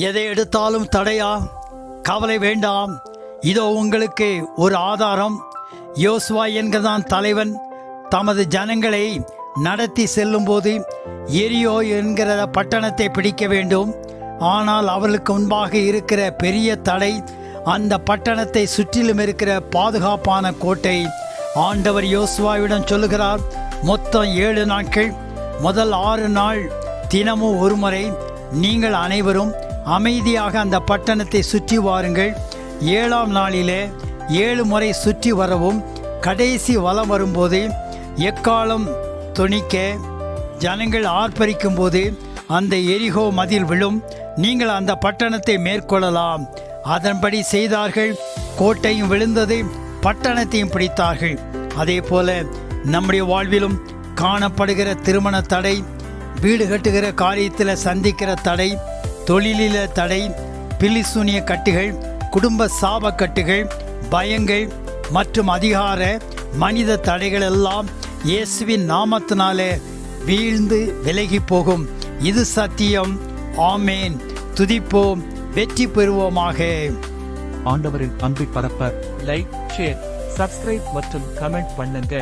எதை எடுத்தாலும் தடையா? கவலை வேண்டாம். இதோ உங்களுக்கு ஒரு ஆதாரம். யோசுவா என்கிறதான் தலைவன் தமது ஜனங்களை நடத்தி செல்லும்போது எரியோ என்கிற பட்டணத்தை பிடிக்க வேண்டும். ஆனால் அவர்களுக்கு முன்பாக இருக்கிற பெரிய தடை அந்த பட்டணத்தை சுற்றிலும் இருக்கிற பாதுகாப்பான கோட்டை. ஆண்டவர் யோசுவாவிடம் சொல்லுகிறார், மொத்தம் 7 நாட்கள். முதல் 6 நாள் தினமும் ஒரு முறை நீங்கள் அனைவரும் அமைதியாக அந்த பட்டணத்தை சுற்றி வாருங்கள். 7ஆம் நாளிலே 7 முறை சுற்றி வரவும். கடைசி வலம் வரும்போது எக்காலம் தொனிக்க ஜனங்கள் ஆர்ப்பரிக்கும் போது அந்த எரிகோ மதில் விழும். நீங்கள் அந்த பட்டணத்தை மேற்கொள்ளலாம். அதன்படி செய்தார்கள். கோட்டையும் விழுந்தது, பட்டணத்தையும் பிடித்தார்கள். அதே போல நம்முடைய வாழ்விலும் காணப்படுகிற திருமண தடை, வீடு கட்டுகிற காரியத்தில் சந்திக்கிற தடை, தொழிலில் தடை, பிலிசூனிய கட்டுகள், குடும்ப சாப கட்டுகள், பயங்கள் மற்றும் அதிகார மனித தடைகள் எல்லாம் இயேசுவின் நாமத்தினாலே வீழ்ந்து விலகி போகும். இது சத்தியம். ஆமேன். துதிப்போம், வெற்றி பெறுவோமாக. ஆண்டவரின் அன்பை பரப்ப லைக், ஷேர், சப்ஸ்கிரைப் மற்றும் கமெண்ட் பண்ணுங்க.